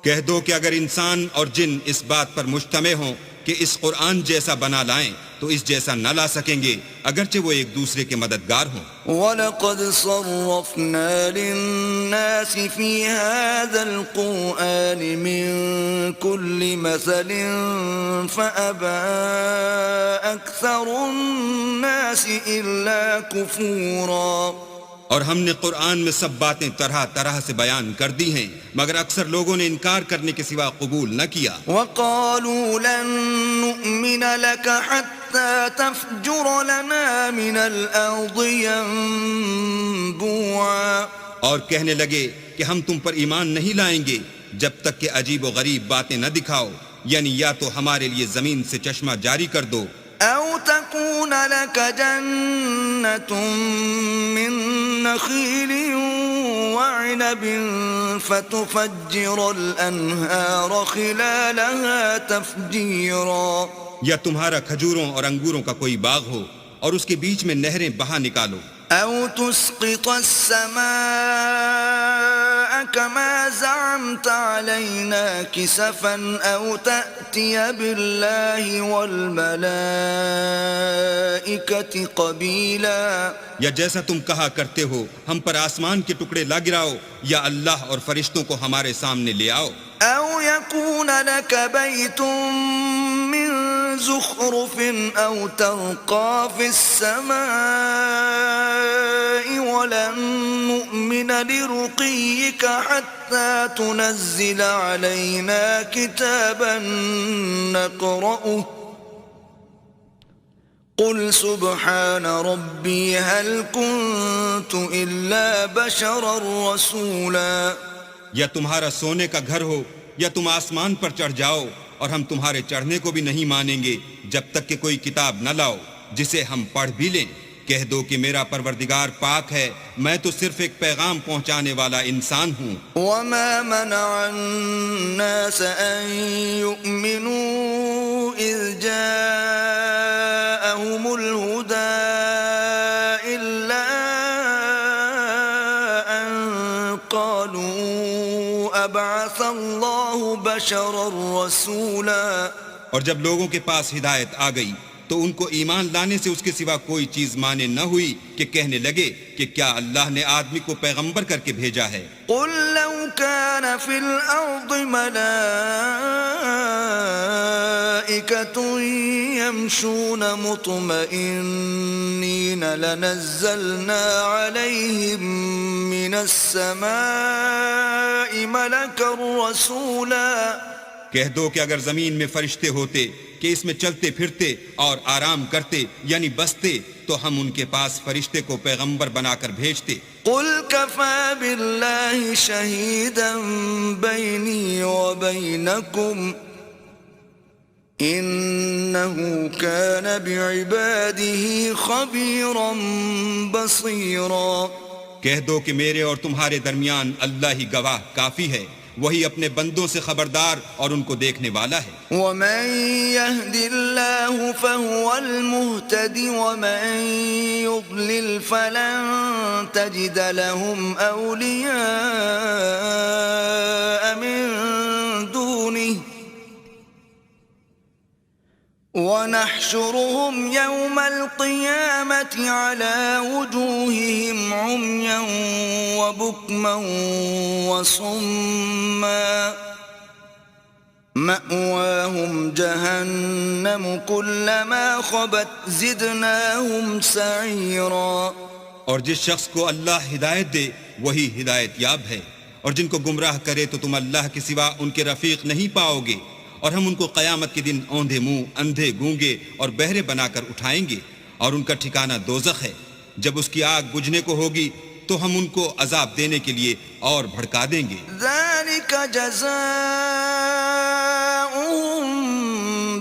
کہہ دو کہ اگر انسان اور جن اس بات پر مجتمع ہوں کہ اس قرآن جیسا بنا لائیں تو اس جیسا نہ لا سکیں گے، اگرچہ وہ ایک دوسرے کے مددگار ہوں۔ وَلَقَدْ صَرَّفْنَا لِلنَّاسِ فِي هَذَا الْقُرْآنِ مِنْ كُلِّ مَثَلٍ فَأَبَى أَكْثَرُ النَّاسِ إِلَّا كُفُورًا۔ اور ہم نے قرآن میں سب باتیں طرح طرح سے بیان کر دی ہیں، مگر اکثر لوگوں نے انکار کرنے کے سوا قبول نہ کیا۔ وَقَالُوا لَن نُّؤْمِنَ لَكَ حَتَّى تَفْجُرَ لَنَا مِنَ الْأَرْضِ يَنبُوعًا۔ اور کہنے لگے کہ ہم تم پر ایمان نہیں لائیں گے جب تک کہ عجیب و غریب باتیں نہ دکھاؤ، یعنی یا تو ہمارے لیے زمین سے چشمہ جاری کر دو، أَوْ تَكُونَ لَكَ جَنَّةٌ مِّن نَّخِيلٍ وَعِنَبٍ فَتُفَجِّرَ الْأَنْهَارَ خِلَالَهَا تَفْجِيرًا۔ یا تمہارا کھجوروں اور انگوروں کا کوئی باغ ہو اور اس کے بیچ میں نہریں بہا نکالو، أَوْ تُسْقِطَ السَّمَاءَ كَمَا زَعَمْتَ عَلَيْنَا كِسَفًا أَوْ تَأْتِيَ بِاللَّهِ وَالْمَلَائِكَةِ قَبِيلًا۔ یا جیسا تم کہا کرتے ہو ہم پر آسمان کے ٹکڑے لا گراؤ، یا اللہ اور فرشتوں کو ہمارے سامنے لے آؤ۔ أَوْ يَكُونَ لَكَ بَيْتٌ مِّن زُخْرُفٍ أَوْ تَرْقَىٰ فِي السَّمَاءِ وَلَن نُّؤْمِنَ لِرُقِيِّكَ حَتَّىٰ تُنَزِّلَ عَلَيْنَا كِتَابًا نَّقْرَؤُهُ قُلْ سُبْحَانَ رَبِّي هَلْ كُنتُ إِلَّا بَشَرًا رَّسُولًا۔ یا تمہارا سونے کا گھر ہو یا تم آسمان پر چڑھ جاؤ، اور ہم تمہارے چڑھنے کو بھی نہیں مانیں گے جب تک کہ کوئی کتاب نہ لاؤ جسے ہم پڑھ بھی لیں۔ کہہ دو کہ میرا پروردگار پاک ہے، میں تو صرف ایک پیغام پہنچانے والا انسان ہوں۔ وَمَا مَنَعَ النَّاسَ أَن يُؤْمِنُوا إِذْ جَاءَهُمُ الْهُدَىٰ إِلَّا أَن قَالُوا أَبْعَثَ اللَّهُ بَشَرًا رَّسُولًا۔ اور جب لوگوں کے پاس ہدایت آ گئی تو ان کو ایمان لانے سے اس کے سوا کوئی چیز مانے نہ ہوئی کہ کہنے لگے کہ کیا اللہ نے آدمی کو پیغمبر کر کے بھیجا ہے۔ قُل لَّوْ كَانَ فِي الْأَرْضِ مَلَائِكَةٌ يَمْشُونَ مُطْمَئِنِّينَ لَنَزَّلْنَا عَلَيْهِم مِّنَ السَّمَاءِ مَلَكًا رَّسُولًا۔ کہہ دو کہ اگر زمین میں فرشتے ہوتے کہ اس میں چلتے پھرتے اور آرام کرتے یعنی بستے، تو ہم ان کے پاس فرشتے کو پیغمبر بنا کر بھیجتے۔ قُلْ كَفَىٰ بِاللَّهِ شَهِيدًا بَيْنِي وَبَيْنَكُمْ إِنَّهُ كَانَ بِعِبَادِهِ خَبِيرًا بَصِيرًا۔ کہہ دو کہ میرے اور تمہارے درمیان اللہ ہی گواہ کافی ہے، وہی اپنے بندوں سے خبردار اور ان کو دیکھنے والا ہے. ومن يهد الله فهو المهتد ومن يضلل فلن تجد لهم أولياء من دونه ونحشرهم يوم القيامة على وجوههم عميا وبكما وصما مأواهم جهنم كلما خبت زدناهم سعيرا. اور جس شخص کو اللہ ہدایت دے وہی ہدایت یاب ہے، اور جن کو گمراہ کرے تو تم اللہ کے سوا ان کے رفیق نہیں پاؤ گے. اور ہم ان کو قیامت کے دن اوندھے منہ، اندھے، گونگے اور بہرے بنا کر اٹھائیں گے، اور ان کا ٹھکانہ دوزخ ہے. جب اس کی آگ بجھنے کو ہوگی تو ہم ان کو عذاب دینے کے لیے اور بھڑکا دیں گے. ذلك جزاؤهم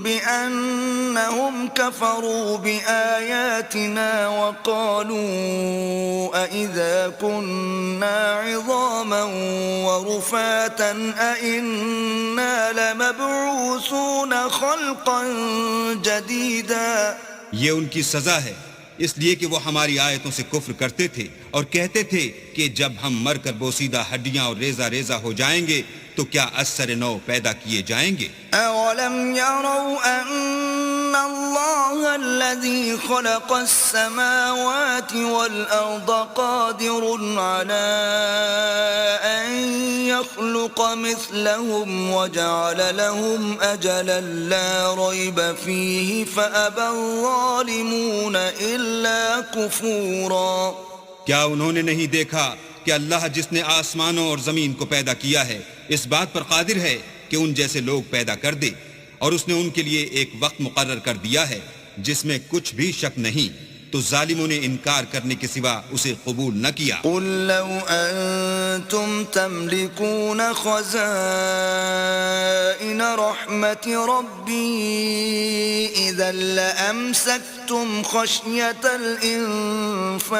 بأنهم كفروا بآياتنا وقالوا أإذا كنا عظاما ورفاتا أإنا لمبعوثون خلقا جديدا. یہ ان کی سزا ہے اس لیے کہ وہ ہماری آیتوں سے کفر کرتے تھے اور کہتے تھے کہ جب ہم مر کر بوسیدہ ہڈیاں اور ریزہ ریزہ ہو جائیں گے تو کیا اثر نو پیدا کیے جائیں گے. اولم يروا ان الله الذي خلق السماوات والارض قادر على ان يخلق مثلهم وجعل لهم اجلا لا ريب فيه فابى الظالمون الا كفورا. کیا انہوں نے نہیں دیکھا کہ اللہ جس نے آسمانوں اور زمین کو پیدا کیا ہے اس بات پر قادر ہے کہ ان جیسے لوگ پیدا کر دے، اور اس نے ان کے لیے ایک وقت مقرر کر دیا ہے جس میں کچھ بھی شک نہیں، تو ظالموں نے انکار کرنے کے سوا اسے قبول نہ کیا. قل لو انتم تملكون خزائن رحمت ربی اذا لامسکتم خشیة الانفاق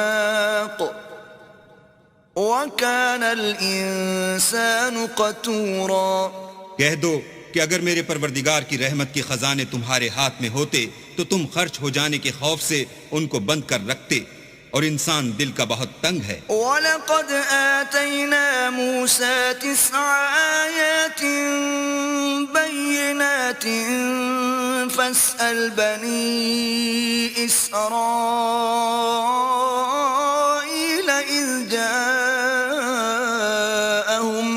وَكَانَ الْإِنسَانُ قَتُورًا. کہہ دو کہ اگر میرے پروردگار کی رحمت کے خزانے تمہارے ہاتھ میں ہوتے تو تم خرچ ہو جانے کے خوف سے ان کو بند کر رکھتے، اور انسان دل کا بہت تنگ ہے. وَلَقَدْ آتَيْنَا مُوسَى 9 آيَاتٍ بَيِّنَاتٍ فَاسْأَلْ بَنِي إِسْرَائِيلَ إِذْ جَاءَهُمْ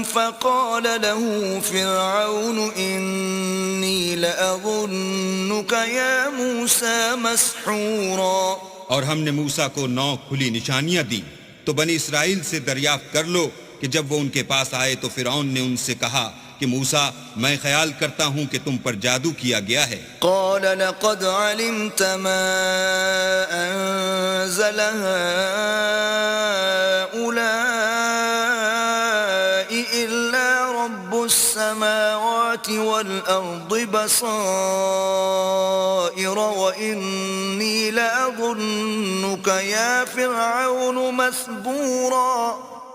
فَقَالَ لَهُ فِرْعَوْنُ إِنِّي لَأَظُنُّكَ يَا مُوسَى مَسْحُورًا. اور ہم نے موسیٰ کو 9 کھلی نشانیاں دی، تو بنی اسرائیل سے دریافت کر لو کہ جب وہ ان کے پاس آئے تو فرعون نے ان سے کہا کہ موسیٰ میں خیال کرتا ہوں کہ تم پر جادو کیا گیا ہے. قال لقد علمت ما انزل هؤلاء الا رب السماوات والارض بصائر واني لاظنك يا فرعون مثبورا.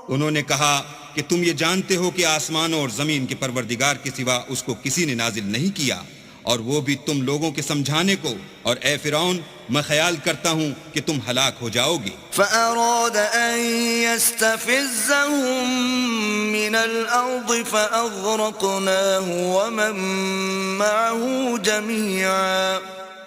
انہوں نے کہا کہ تم یہ جانتے ہو کہ آسمانوں اور زمین کے پروردگار کے سوا اس کو کسی نے نازل نہیں کیا، اور وہ بھی تم لوگوں کے سمجھانے کو، اور اے فرعون میں خیال کرتا ہوں کہ تم ہلاک ہو جاؤ گے. فأراد أن يستفزهم من الأرض فأغرقناه ومن معه جميعا.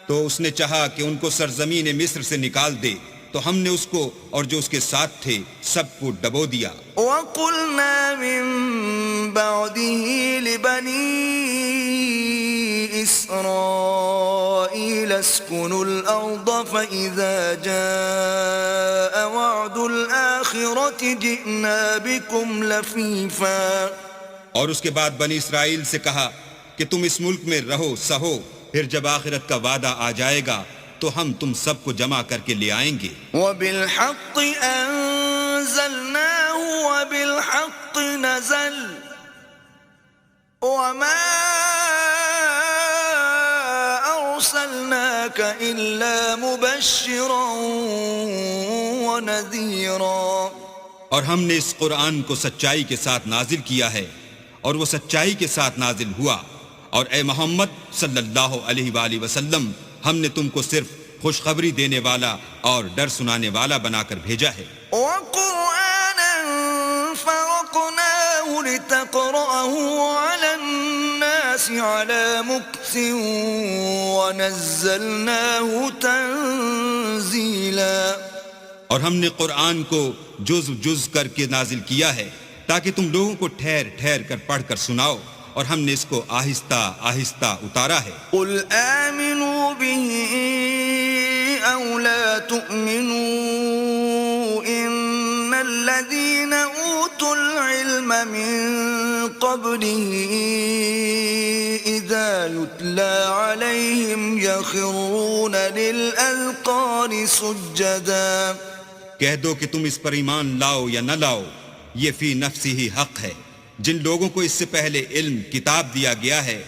تو اس نے چاہا کہ ان کو سرزمین مصر سے نکال دے، تو ہم نے اس کو اور جو اس کے ساتھ تھے سب کو ڈبو دیا. وَقُلْنَا مِن بَعْدِهِ لِبَنِي إِسْرَائِيلَ اسْكُنُوا الْأَرْضَ فَإِذَا جَاءَ وَعْدُ الْآخِرَةِ جِئْنَا بِكُمْ لَفِيفًا. اور اس کے بعد بنی اسرائیل سے کہا کہ تم اس ملک میں رہو سہو، پھر جب آخرت کا وعدہ آ جائے گا تو ہم تم سب کو جمع کر کے لے آئیں گے. وَبِالْحَقِّ أَنزَلْنَاهُ وَبِالْحَقِّ نَزَلَ وَمَا أَرْسَلْنَاكَ إِلَّا مُبَشِّرًا وَنَذِيرًا. اور ہم نے اس قرآن کو سچائی کے ساتھ نازل کیا ہے، اور وہ سچائی کے ساتھ نازل ہوا. اور اے محمد صلی اللہ علیہ وآلہ وسلم، ہم نے تم کو صرف خوشخبری دینے والا اور ڈر سنانے والا بنا کر بھیجا ہے. وقرآنا فرقناه لتقرأه على الناس على مكث ونزلناه تنزيلا. اور ہم نے قرآن کو جز جز کر کے نازل کیا ہے تاکہ تم لوگوں کو ٹھہر ٹھہر کر پڑھ کر سناؤ، اور ہم نے اس کو آہستہ آہستہ اتارا ہے. قل آمنوا به أو لا تؤمنوا إن الذين أوتوا العلم من قبله إذا يتلى عليهم يخرون للأذقان سجدا. کہہ دو کہ تم اس پر ایمان لاؤ یا نہ لاؤ، یہ فی نفسی ہی حق ہے. جن لوگوں کو اس سے پہلے علم کتاب دیا گیا ہے،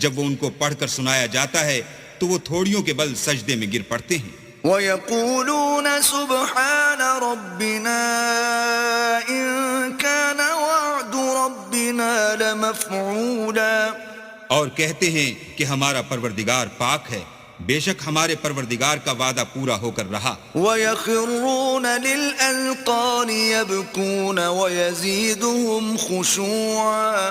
جب وہ ان کو پڑھ کر سنایا جاتا ہے تو وہ تھوڑیوں کے بل سجدے میں گر پڑتے ہیں. وَيَقُولُونَ سُبْحَانَ رَبِّنَا إِن كَانَ وَعْدُ رَبِّنَا لَمَفْعُولًا. اور کہتے ہیں کہ ہمارا پروردگار پاک ہے، بے شک ہمارے پروردگار کا وعدہ پورا ہو کر رہا. وَيَخِرُّونَ لِلْأَذْقَانِ يَبْكُونَ وَيَزِيدُهُمْ خُشُوعًا.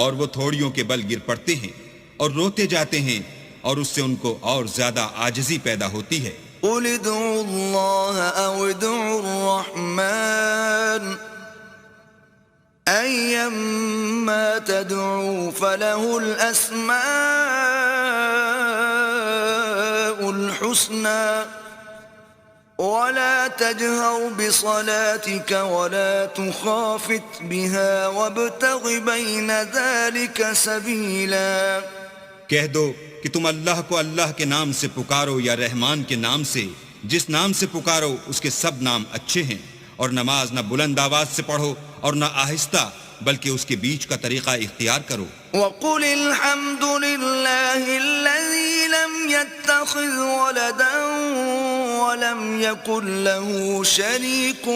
اور وہ تھوڑیوں کے بل گر پڑتے ہیں اور روتے جاتے ہیں، اور اس سے ان کو اور زیادہ عاجزی پیدا ہوتی ہے. قُلِ ادْعُوا اللَّهَ أَوِ ادْعُوا الرَّحْمَنَ أَيَّمَّا تَدْعُوا فَلَهُ الْأَسْمَاءُ الْحُسْنَى وَلَا تَجْهَرْ بِصَلَاتِكَ وَلَا تُخَافِتْ بِهَا وَابْتَغِ بَيْنَ ذَلِكَ سَبِيلًا. کہہ دو کہ تم اللہ کو اللہ کے نام سے پکارو یا رحمان کے نام سے، جس نام سے پکارو اس کے سب نام اچھے ہیں، اور نماز نہ بلند آواز سے پڑھو اور نہ آہستہ، بلکہ اس کے بیچ کا طریقہ اختیار کرو. وَقُلِ الْحَمْدُ لِلَّهِ الَّذِي لَمْ يَتَّخِذْ وَلَدًا وَلَمْ يَكُنْ لَهُ شَرِيكٌ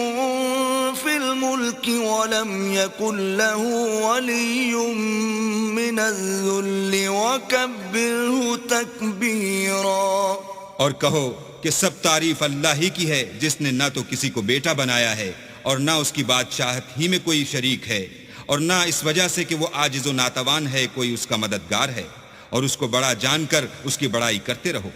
فِي الْمُلْكِ وَلَمْ يَكُنْ لَهُ وَلِيٌّ مِّنَ الذُّلِّ وَكَبِّرْهُ تَكْبِيرًا. اور کہو کہ سب تعریف اللہ ہی کی ہے، جس نے نہ تو کسی کو بیٹا بنایا ہے اور نہ اس کی بادشاہت ہی میں کوئی شریک ہے، اور نہ اس وجہ سے کہ وہ عاجز و ناتوان ہے کوئی اس کا مددگار ہے، اور اس کو بڑا جان کر اس کی بڑائی کرتے رہو.